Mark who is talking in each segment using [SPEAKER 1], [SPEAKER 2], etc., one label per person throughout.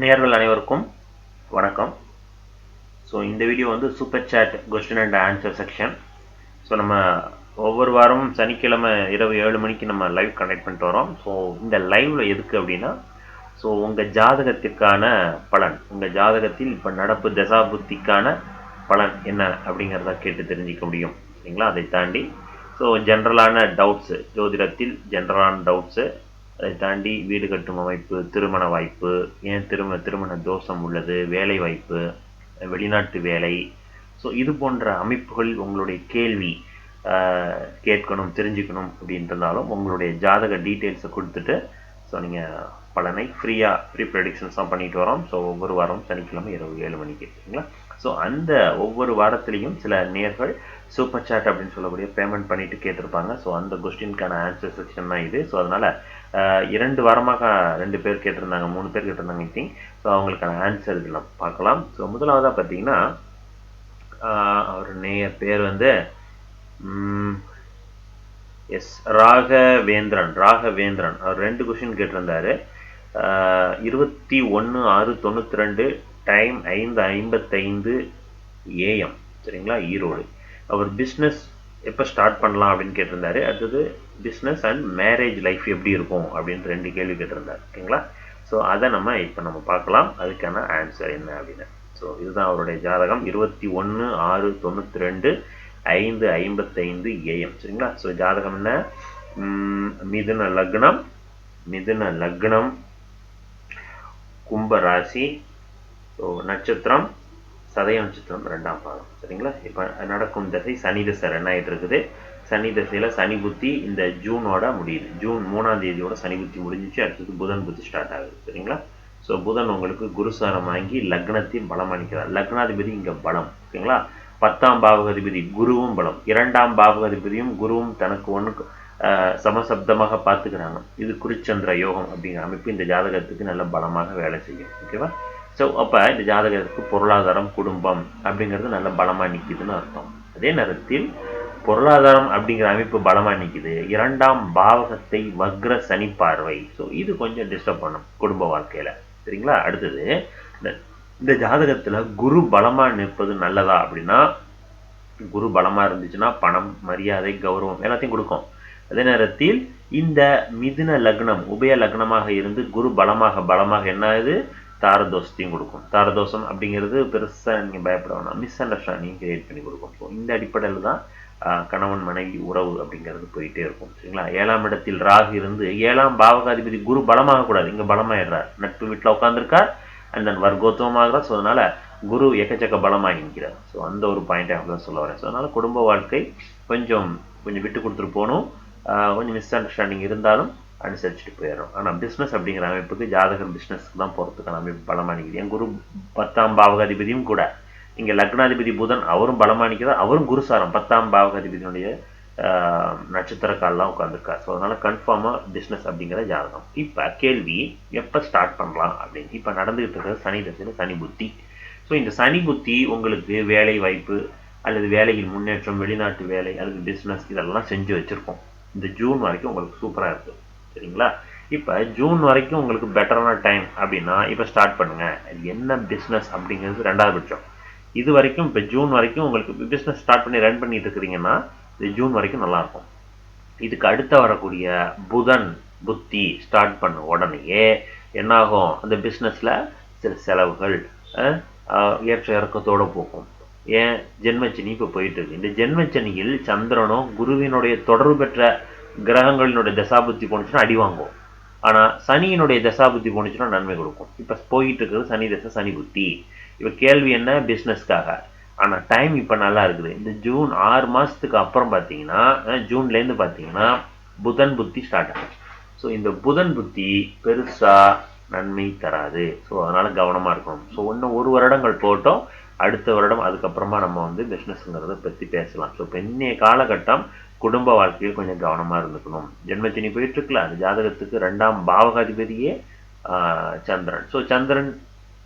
[SPEAKER 1] நேயர்கள் அனைவருக்கும் வணக்கம். ஸோ இந்த வீடியோ வந்து super chat question and answer section. So நம்ம ஒவ்வொரு வாரமும் சனிக்கிழமை இரவு 7 மணிக்கு நம்ம லைவ் கனெக்ட் பண்ணிட்டு வரோம். ஸோ இந்த லைவ்ல எதுக்கு அப்படின்னா, ஸோ உங்கள் ஜாதகத்திற்கான பலன், உங்கள் ஜாதகத்தில் இப்போ நடப்பு தசாபுத்திக்கான பலன் என்ன அப்படிங்கிறத கேட்டு தெரிஞ்சிக்க முடியும். சரிங்களா? அதை தாண்டி ஸோ ஜென்ரலான டவுட்ஸு, ஜோதிடத்தில் ஜென்ரலான டவுட்ஸு, அதை தாண்டி வீடு கட்டும் அமைப்பு, திருமண வாய்ப்பு, ஏன் திருமண தோஷம் உள்ளது, வேலை வாய்ப்பு, வெளிநாட்டு வேலை, ஸோ இது போன்ற அமைப்புகளில் உங்களுடைய கேள்வி கேட்கணும், தெரிஞ்சுக்கணும் அப்படின்றதாலும் உங்களுடைய ஜாதக டீட்டெயில்ஸை கொடுத்துட்டு ஸோ நீங்கள் பலனை ஃப்ரீ ப்ரெடிக்ஷன்ஸ் தான் பண்ணிட்டு வரோம். ஸோ ஒவ்வொரு வாரம் சனிக்கிழமை இரவு 7 மணிக்கு. சரிங்களா? ஸோ அந்த ஒவ்வொரு வாரத்திலையும் சில நேர்கள் சூப்பர் சாட் அப்படின்னு சொல்லக்கூடிய பேமெண்ட் பண்ணிட்டு கேட்டிருப்பாங்க. ஸோ அந்த கொஸ்டினுக்கான ஆன்சர் செக்ஷன் தான் இது. ஸோ அதனால் 2 வாரமாக 2 பேர் கேட்டிருந்தாங்க, 3 பேர் கேட்டிருந்தாங்க ஐ திங்க். ஸோ அவங்களுக்கான ஆன்சர் இதில் பார்க்கலாம். ஸோ முதலாவதாக பார்த்தீங்கன்னா அவர் நேயர் பேர் வந்து ராகவேந்திரன். அவர் 2 கொஸ்டின் கேட்டிருந்தாரு. 21/6/92 டைம் 5:55 AM. சரிங்களா? ஈரோடு. அவர் பிஸ்னஸ் எப்போ ஸ்டார்ட் பண்ணலாம் அப்படின்னு கேட்டிருந்தாரு. அடுத்தது பிஸ்னஸ் அண்ட் மேரேஜ் லைஃப் எப்படி இருக்கும் அப்படின்னு 2 கேள்வி கேட்டிருந்தாரு. ஓகேங்களா? ஸோ அதை இப்போ நம்ம பார்க்கலாம், அதுக்கான ஆன்சர் என்ன அப்படின்னு. ஸோ இதுதான் அவருடைய ஜாதகம். 21/6/92 5:55 AM. சரிங்களா? ஸோ ஜாதகம் என்ன? மிதுன லக்னம், கும்ப ராசி, ஸோ நட்சத்திரம் சதய நட்சத்திரம் 2ஆம் பாதம். சரிங்களா? இப்போ நடக்கும் தசை சனி தசை ரன் ஆகிட்டு இருக்குது. சனி தசையில் சனி புத்தி இந்த ஜூனோட முடியுது. ஜூன் 3ஆம் தேதியோட சனி புத்தி முடிஞ்சிச்சு. அடுத்தது புதன் புத்தி ஸ்டார்ட் ஆகுது. சரிங்களா? ஸோ புதன் உங்களுக்கு குருசாரம் வாங்கி லக்னத்தையும் பலம் அளிக்கிறார். லக்னாதிபதி இங்கே பலம். ஓகேங்களா? 10ஆம் பாவகாதிபதி குருவும் பலம். 2ஆம் பாவகாதிபதியும் குருவும் தனக்கு ஒன்றுக்கு சமசப்தமாக பார்த்துக்கிறாங்க. இது குறிச்சந்திர யோகம் அப்படிங்கிற அமைப்பு இந்த ஜாதகத்துக்கு நல்ல பலமாக வேலை செய்யும். ஓகேவா? ஸோ அப்போ இந்த ஜாதகத்துக்கு பொருளாதாரம், குடும்பம் அப்படிங்கிறது நல்ல பலமாக நிற்கிதுன்னு அர்த்தம். அதே நேரத்தில் பொருளாதாரம் அப்படிங்கிற அமைப்பு பலமாக நிற்கிது. 2ஆம் பாவகத்தை வக்ர சனி பார்வை. ஸோ இது கொஞ்சம் டிஸ்டர்ப் பண்ணும் குடும்ப வாழ்க்கையில். சரிங்களா? அடுத்தது இந்த ஜாதகத்தில் குரு பலமாக நிற்பது நல்லதா அப்படின்னா, குரு பலமாக இருந்துச்சுன்னா பணம், மரியாதை, கௌரவம் எல்லாத்தையும் கொடுக்கும். அதே நேரத்தில் இந்த மிதுன லக்னம் உபய லக்னமாக இருந்து குரு பலமாக என்ன ஆகுது? தாரதோஷத்தையும் கொடுக்கும். தாரதோஷம் அப்படிங்கிறது பெருசாக நீங்கள் பயப்பட வேணாம், மிஸ் அண்டர்ஸ்டாண்டிங் கிரியேட் பண்ணி கொடுக்கும். ஸோ இந்த அடிப்படையில் தான் கணவன் மனைவி உறவு அப்படிங்கிறது போயிட்டே இருக்கும். சரிங்களா? 7ஆம் இடத்தில் ராகு இருந்து 7ஆம் பாவகாதிபதி குரு பலமாக கூடாது, இங்கே பலமாயிடுறார். நட்பு வீட்டில் உட்காந்துருக்கார் அண்ட் தென் வர்க்கோத்துவமாகிறார். ஸோ அதனால் குரு எக்கச்சக்க பலமாக நிற்கிறார். ஸோ அந்த ஒரு பாயிண்ட் தான் சொல்ல வரேன். ஸோ அதனால் குடும்ப வாழ்க்கை கொஞ்சம் விட்டு கொடுத்துட்டு போகணும். கொஞ்சம் மிஸ் அண்டர்ஸ்டாண்டிங் இருந்தாலும் அனுசரிச்சுட்டு போயிடும். ஆனால் பிஸ்னஸ் அப்படிங்கிற அமைப்புக்கு ஜாதகர் பிஸ்னஸ்க்கு தான் போகிறதுக்கான அமைப்பு பலமாக நிற்கிது. என் குரு 10ஆம் பாவகாதிபதியும் கூட இங்கே லக்னாதிபதி புதன் அவரும் பலமாக நிற்கிறார். அவரும் குருசாரம் 10ஆம் பாவகாதிபதியினுடைய நட்சத்திர கால்லாம் உட்காந்துருக்கார். ஸோ அதனால் கன்ஃபார்மாக பிஸ்னஸ் அப்படிங்கிற ஜாதகம். இப்போ கேள்வி எப்போ ஸ்டார்ட் பண்ணலாம் அப்படின்னு. இப்போ நடந்துகிட்டு இருக்கிறது சனி தசையில் சனி புத்தி. ஸோ இந்த சனி புத்தி உங்களுக்கு வேலை வாய்ப்பு அல்லது வேலையில் முன்னேற்றம், வெளிநாட்டு வேலை அல்லது பிஸ்னஸ் இதெல்லாம் செஞ்சு வச்சுருக்கோம். இந்த ஜூன் வரைக்கும் உங்களுக்கு சூப்பராக இருக்குது. சரிங்களா? இப்போ ஜூன் வரைக்கும் உங்களுக்கு பெட்டரான டைம் அப்படின்னா இப்போ ஸ்டார்ட் பண்ணுங்கள். என்ன பிஸ்னஸ் அப்படிங்கிறது 2வது பட்சம். இது வரைக்கும் இப்போ ஜூன் வரைக்கும் உங்களுக்கு பிஸ்னஸ் ஸ்டார்ட் பண்ணி ரன் பண்ணிட்டு இருக்கிறீங்கன்னா இது ஜூன் வரைக்கும் நல்லாயிருக்கும். இதுக்கு அடுத்த வரக்கூடிய புதன் புத்தி ஸ்டார்ட் பண்ண உடனேயே என்னாகும்? அந்த பிஸ்னஸில் சில செலவுகள் ஏற்ற இறக்கத்தோடு போகும். ஏன்? ஜென்மச்சனி இப்போ போயிட்டு இருக்கு. இந்த ஜென்மச்சனியில் சந்திரனும் குருவினுடைய தொடர்பு பெற்ற கிரகங்களினுடைய தசாபுத்தி போனுச்சுன்னா அடி வாங்கும். ஆனால் சனியினுடைய தசாபுத்தி போனுச்சுன்னா நன்மை கொடுக்கும். இப்போ போயிட்டு இருக்கிறது சனி தசை சனி புத்தி. இப்போ கேள்வி என்ன? பிஸ்னஸ்க்காக. ஆனால் டைம் இப்போ நல்லா இருக்குது. இந்த ஜூன் 6 மாதத்துக்கு அப்புறம் பார்த்தீங்கன்னா, ஜூன்லேருந்து பார்த்தீங்கன்னா புதன் புத்தி ஸ்டார்ட் ஆகும். ஸோ இந்த புதன் புத்தி பெருசாக நன்மை தராது. ஸோ அதனால் கவனமாக இருக்கணும். ஸோ இன்னும் 1 வருடங்கள் போட்டோம், அடுத்த வருடம் அதுக்கப்புறமா நம்ம வந்து பிஸ்னஸ்ங்கிறத பற்றி பேசலாம். ஸோ இப்போ இன்னைய காலகட்டம் குடும்ப வாழ்க்கையில் கொஞ்சம் கவனமாக இருந்துக்கணும். ஜென்மச்சனி போயிட்டுருக்குல, அந்த ஜாதகத்துக்கு 2ஆம் பாவகாதிபதியே சந்திரன். ஸோ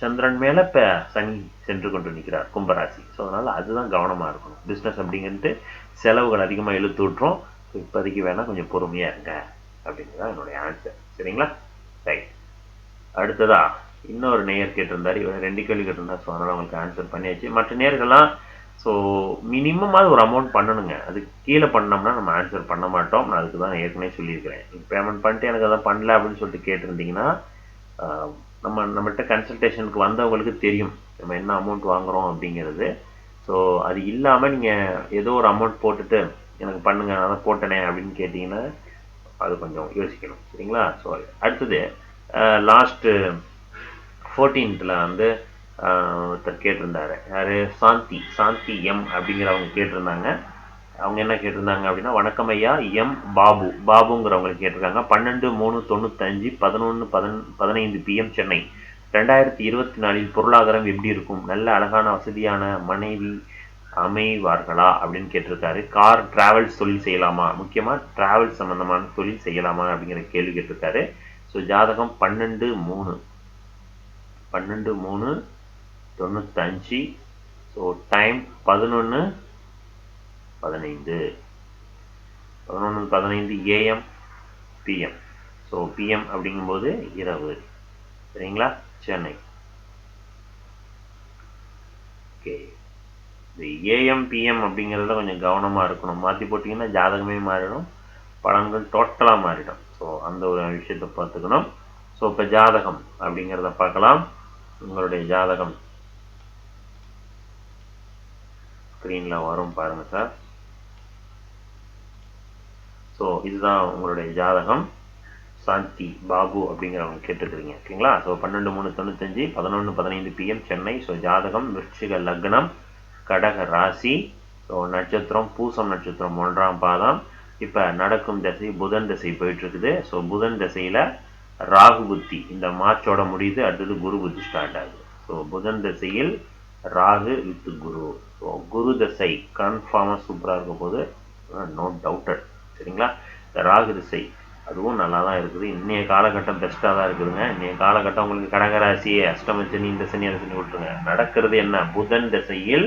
[SPEAKER 1] சந்திரன் மேலே இப்போ சனி சென்று கொண்டு நிற்கிறார் கும்பராசி. ஸோ அதனால் அதுதான் கவனமாக இருக்கணும். பிஸ்னஸ் அப்படிங்கிறது செலவுகள் அதிகமாக இழுத்து விட்டுரும். ஸோ இப்போதைக்கு வேணால் கொஞ்சம் பொறுமையாக இருங்க அப்படிங்கிறதான் என்னுடைய ஆன்சர். சரிங்களா? ரைட். அடுத்ததா இன்னொரு நேயர் கேட்டிருந்தார், இவர் 2 கேள்வி கேட்டிருந்தார். ஸோ அதனால் அவங்களுக்கு ஆன்சர் பண்ணியாச்சு. மற்ற நேயர்கள்லாம் ஸோ மினிமமாவது ஒரு அமௌண்ட் பண்ணணுங்க. அதுக்கு கீழே பண்ணோம்னா நம்ம ஆன்சர் பண்ண மாட்டோம். நான் அதுக்கு தான் ஏற்கனவே சொல்லியிருக்கிறேன். பேமெண்ட் பண்ணிட்டு எனக்கு அதை பண்ணல அப்படின்னு சொல்லிட்டு கேட்டிருந்தீங்கன்னா நம்மகிட்ட கன்சல்டேஷனுக்கு வந்தவங்களுக்கு தெரியும் நம்ம என்ன அமௌண்ட் வாங்குகிறோம் அப்படிங்கிறது. ஸோ அது இல்லாமல் நீங்கள் ஏதோ ஒரு அமௌண்ட் போட்டுட்டு எனக்கு பண்ணுங்க நான் தான் போட்டனே அப்படின்னு கேட்டிங்கன்னா அது கொஞ்சம் யோசிக்கணும். சரிங்களா? ஸோ அடுத்தது லாஸ்ட்டு 14th வந்து ஒருத்தர் கேட்டிருந்தாரு. யார்? சாந்தி எம் அப்படிங்கிறவங்க கேட்டிருந்தாங்க. அவங்க என்ன கேட்டிருந்தாங்க அப்படின்னா, வணக்கம் ஐயா, எம் பாபுங்கிறவங்களுக்கு கேட்டிருக்காங்க. 12/3/95 11:15 PM சென்னை. 2024 பொருளாதாரம் எப்படி இருக்கும்? நல்ல அழகான வசதியான மனைவி அமைவார்களா அப்படின்னு கேட்டிருக்காரு. கார் டிராவல்ஸ் தொழில் செய்யலாமா? முக்கியமாக டிராவல் சம்பந்தமான தொழில் செய்யலாமா அப்படிங்கிற கேள்வி கேட்டிருக்காரு. ஸோ ஜாதகம் 12/3/95. So time 11:15 AM PM. So PM அப்படிங்கும்போது இரவு. சரிங்களா? சென்னை. ஓகே. இந்த AM PM அப்படிங்கிறதுல கொஞ்சம் கவனமாக இருக்கணும். மாற்றி போட்டிங்கன்னா ஜாதகமே மாறிடும், பலன்கள் டோட்டலாக மாறிடும். ஸோ அந்த ஒரு விஷயத்தை பார்த்துக்கணும். ஸோ இப்போ ஜாதகம் அப்படிங்கிறத பார்க்கலாம். உங்களுடைய ஜாதகம் ஸ்க்ரீனில் வரும் பாருங்க சார். ஸோ இதுதான் உங்களுடைய ஜாதகம். சாந்தி பாபு அப்படிங்கிறவங்க கேட்டுருக்கிறீங்க. ஓகேங்களா? So 12/3/95 11:15 PM Chennai. ஸோ ஜாதகம் விருச்சிக லக்னம், கடக ராசி. ஸோ நட்சத்திரம் பூசம் நட்சத்திரம் 1ஆம் பாதம். இப்போ நடக்கும் திசை புதன் திசை போயிட்டுருக்குது. ஸோ புதன் திசையில் ராகு புத்தி இந்த மார்ச்சோட முடியுது. அடுத்தது குரு புத்தி ஸ்டார்ட் ஆகுது. ஸோ புதன் திசையில் ராகு வித் குரு. ஸோ குரு திசை கன்ஃபார்மாக சூப்பராக இருக்க போது, நோ டவுட்டட். சரிங்களா? இந்த ராகு திசை அதுவும் நல்லா தான் இருக்குது. இன்றைய காலகட்டம் பெஸ்ட்டாக தான் இருக்குதுங்க. இன்றைய காலகட்டம் உங்களுக்கு கடகராசி அஷ்டம சனி இந்த சனி அதை சனி விட்டுருங்க. நடக்கிறது என்ன? புதன் திசையில்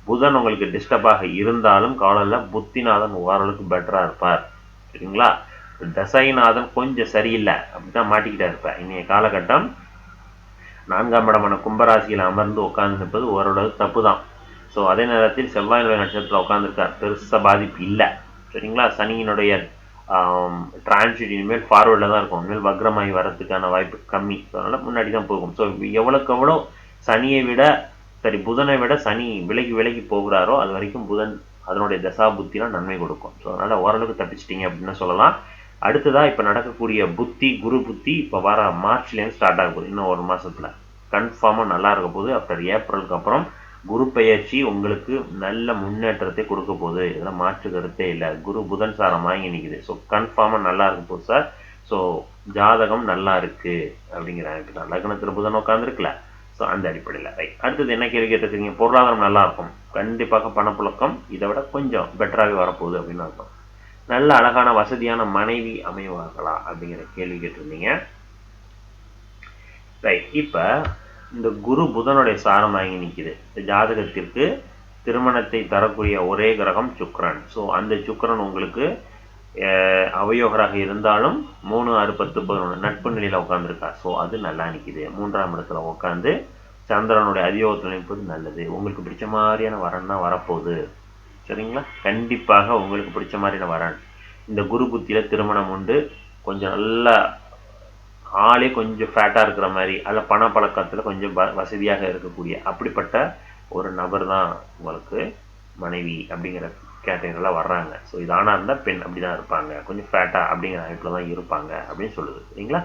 [SPEAKER 1] புதன் உங்களுக்கு டிஸ்டர்பாக இருந்தாலும் கவலையில் புத்திநாதன் ஓரளவுக்கு பெட்டராக இருப்பார். சரிங்களா? தசைநாதன் கொஞ்சம் சரியில்லை அப்படிதான் மாட்டிக்கிட்டா இருப்பார். இன்றைய காலகட்டம் 4ஆம் இடமான கும்பராசியில் அமர்ந்து உட்கார்ந்துருப்பது ஓரளவு தப்பு தான். ஸோ அதே நேரத்தில் செவ்வாய் நட்சத்திரத்தில் உட்காந்துருக்கார், பெருசாக பாதிப்பு இல்லை. சரிங்களா? சனியினுடைய டிரான்சிட் இனிமேல் ஃபார்வர்டில் தான் இருக்கும். இனிமேல் வக்ரமாகி வரதுக்கான வாய்ப்பு கம்மி. ஸோ அதனால் முன்னாடி தான் போகும். ஸோ எவ்வளோக்கு எவ்வளோ புதனை விட சனி விலகி போகிறாரோ அது வரைக்கும் புதன் அதனுடைய தசா புத்திலாம் நன்மை கொடுக்கும். ஸோ அதனால் ஓரளவுக்கு தப்பிச்சிட்டிங்க அப்படின்னு சொல்லலாம். அடுத்ததாக இப்போ நடக்கக்கூடிய புத்தி குரு புத்தி இப்போ வர மார்ச்லேருந்து ஸ்டார்ட் ஆக போகுது. இன்னும் ஒரு மாதத்தில் கன்ஃபார்மாக நல்லா இருக்க போகுது. ஆஃப்டர் ஏப்ரலுக்கு அப்புறம் குரு பெயர்ச்சி உங்களுக்கு நல்ல முன்னேற்றத்தை கொடுக்க போகுது. இதெல்லாம் மாற்று கருத்தே இல்லை. குரு புதன் சாரம் வாங்கி நிற்குது. ஸோ கன்ஃபார்மாக நல்லா இருக்க போகுது சார். ஸோ ஜாதகம் நல்லா இருக்குது அப்படிங்கிற தான் லக்னத்தில் புதன் உட்காந்துருக்குல்ல. ஸோ அந்த அடிப்படையில் ரைட். அடுத்தது என்ன கேள்வி கேட்டுருக்கீங்க? பொருளாதாரம் நல்லா இருக்கும், கண்டிப்பாக பணப்புழக்கம் இதை விட கொஞ்சம் பெட்டராகவே வரப்போகுது அப்படின்னு அர்த்தம். நல்ல அழகான வசதியான மனைவி அமைவார்களா அப்படிங்கிற கேள்வி கேட்டிருந்தீங்க. ரைட். இப்போ இந்த குரு புதனுடைய சாரம் வாங்கி நிற்கிது. இந்த ஜாதகத்திற்கு திருமணத்தை தரக்கூடிய ஒரே கிரகம் சுக்கிரன். ஸோ அந்த சுக்கிரன் உங்களுக்கு அவயோகராக இருந்தாலும் 3, 6, 10, 11 நட்பு நிலையில் உட்காந்துருக்கார். ஸோ அது நல்லா நிற்கிது. 3ஆம் இடத்துல உட்காந்து சந்திரனுடைய அதியோகத்தில் நிற்பது நல்லது. உங்களுக்கு பிடிச்ச மாதிரியான வரன் தான் வரப்போகுது. சரிங்களா? கண்டிப்பாக உங்களுக்கு பிடிச்ச மாதிரியான வரன். இந்த குரு புத்தியில் திருமணம் உண்டு. கொஞ்சம் நல்லா ஆளே கொஞ்சம் ஃபேட்டாக இருக்கிற மாதிரி, அதில் பணப்பழக்கத்தில் கொஞ்சம் வசதியாக இருக்கக்கூடிய அப்படிப்பட்ட ஒரு நபர் தான் உங்களுக்கு மனைவி அப்படிங்கிற கேட்டகரியில் வர்றாங்க. ஸோ இது ஆணாக இருந்தால் பெண் அப்படி தான் இருப்பாங்க, கொஞ்சம் ஃபேட்டாக அப்படிங்கிற அமைப்பில் தான் இருப்பாங்க அப்படின்னு சொல்லுது. சரிங்களா?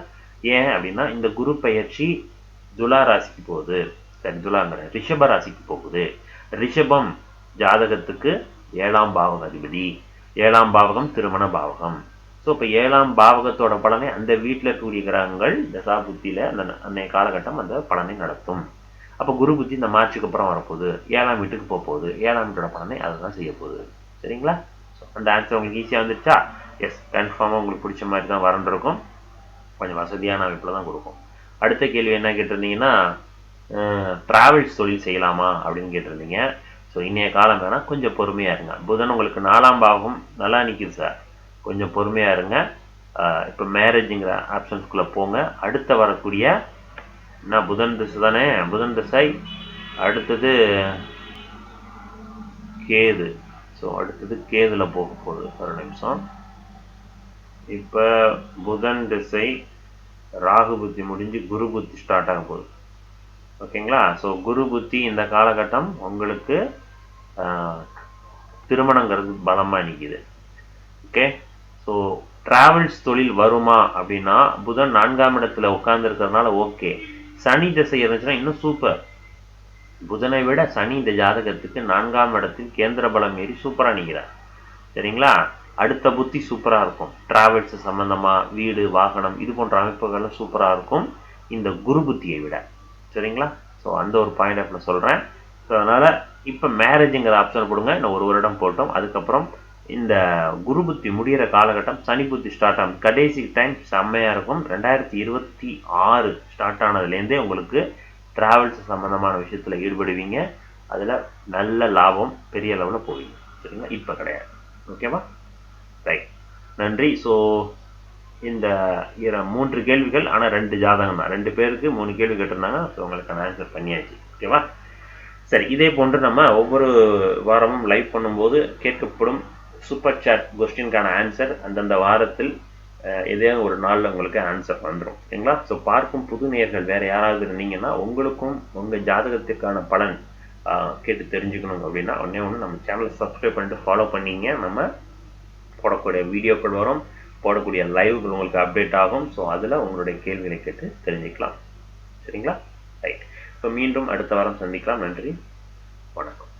[SPEAKER 1] ஏன் அப்படின்னா இந்த குரு பயிற்சி துலா ராசிக்கு போகுது. துலாங்கிற ரிஷப ராசிக்கு போகுது. ரிஷபம் ஜாதகத்துக்கு 7ஆம் பாவக அதிபதி. 7ஆம் பாவகம் திருமண பாவகம். ஸோ இப்போ 7ஆம் பாவகத்தோட பலனை அந்த வீட்டில் இருக்கக்கூடிய கிரகங்கள் தசா புத்தியில் அன்றைய காலகட்டம் அந்த பலனை நடத்தும். அப்போ குரு புத்தி இந்த மார்ச்சுக்கு அப்புறம் வரப்போகுது, 7ஆம் வீட்டுக்கு போகுது. 7ஆம் வீட்டோட பலனை அதை தான் செய்ய போகுது. சரிங்களா? ஸோ அந்த ஆன்சர் உங்களுக்கு ஈஸியாக வந்துருச்சா? எஸ், கன்ஃபார்மாக உங்களுக்கு பிடிச்ச மாதிரி தான் வரண்டிருக்கும். கொஞ்சம் வசதியான அமைப்பில் தான் கொடுக்கும். அடுத்த கேள்வி என்ன கேட்டிருந்தீங்கன்னா, ட்ராவல்ஸ் தொழில் செய்யலாமா அப்படின்னு கேட்டிருந்தீங்க. ஸோ இன்றைய காலம் வேணால் கொஞ்சம் பொறுமையாக இருங்க. புதன் உங்களுக்கு 4ஆம் பாவகம் நல்லா நிற்கிது சார், கொஞ்சம் பொறுமையாக இருங்க. இப்போ மேரேஜுங்கிற ஆப்ஷன்ஸ்குள்ளே போங்க. அடுத்த வரக்கூடிய என்ன புதன் திசை தானே, புதன் திசை. அடுத்தது கேது. ஸோ அடுத்தது கேதுல போக போகுது. ஒரு நிமிஷம். இப்போ புதன் திசை ராகு புத்தி முடிஞ்சு குரு புத்தி ஸ்டார்ட் ஆக போகுது. ஓகேங்களா? ஸோ குரு புத்தி இந்த காலகட்டம் உங்களுக்கு திருமணங்கிறது பலமாக நிற்கிது. ஓகே. ஸோ டிராவல்ஸ் தொழில் வருமா அப்படின்னா புதன் 4ஆம் இடத்துல உட்கார்ந்துருக்கிறதுனால ஓகே. சனி திசை இருந்துச்சுன்னா இன்னும் சூப்பர். புதனை விட சனி இந்த ஜாதகத்துக்கு 4ஆம் இடத்தில் கேந்திர பலம் ஏறி சூப்பராக நிற்கிறார். சரிங்களா? அடுத்த புத்தி சூப்பராக இருக்கும். டிராவல்ஸ் சம்மந்தமாக வீடு வாகனம் இது போன்ற அமைப்புகள்லாம் சூப்பராக இருக்கும் இந்த குரு புத்தியை விட. சரிங்களா? ஸோ அந்த ஒரு பாயிண்ட் ஆஃப் நான் சொல்கிறேன். ஸோ அதனால் இப்போ மேரேஜுங்கிற ஆப்ஷன் கொடுங்க. இன்னும் 1 வருடம் போட்டோம். அதுக்கப்புறம் இந்த குரு புத்தி முடிகிற காலகட்டம் சனி புத்தி ஸ்டார்ட் ஆகும். கடைசி டைம் செம்மையாக இருக்கும். 2026 ஸ்டார்ட் ஆனதுலேருந்தே உங்களுக்கு டிராவல்ஸ் சம்மந்தமான விஷயத்தில் ஈடுபடுவீங்க. அதில் நல்ல லாபம் பெரிய லெவலில் போவீங்க. சரிங்களா? இப்போ கிடையாது. ஓகேவா? ரைட். நன்றி. ஸோ இந்த 3 கேள்விகள், ஆனால் 2 ஜாதகம் தான். 2 பேருக்கு 3 கேள்வி கேட்டிருந்தாங்க. ஸோ உங்களுக்கான ஆன்சர் பண்ணியாச்சு. ஓகேவா? சரி. இதே போன்று நம்ம ஒவ்வொரு வாரமும் லைவ் பண்ணும்போது கேட்கப்படும் சூப்பர் சாட் கொஸ்டினுக்கான ஆன்சர் அந்தந்த வாரத்தில் ஏதேனும் ஒரு நாளில் உங்களுக்கு ஆன்சர் வந்துடும். சரிங்களா? ஸோ பார்க்கும் புது நேயர்கள் வேறு யாராவது இருந்தீங்கன்னா உங்களுக்கும் உங்கள் ஜாதகத்திற்கான பலன் கேட்டு தெரிஞ்சுக்கணும் அப்படின்னா ஒன்று நம்ம சேனலை சப்ஸ்கிரைப் பண்ணிட்டு ஃபாலோ பண்ணிங்க. நம்ம போடக்கூடிய வீடியோக்கள் வரும், போடக்கூடிய லைவ்கள் உங்களுக்கு அப்டேட் ஆகும். ஸோ அதில் உங்களுடைய கேள்விகளை கேட்டு தெரிஞ்சுக்கலாம். சரிங்களா? ரைட். ஸோ மீண்டும் அடுத்த வாரம் சந்திக்கலாம். நன்றி, வணக்கம்.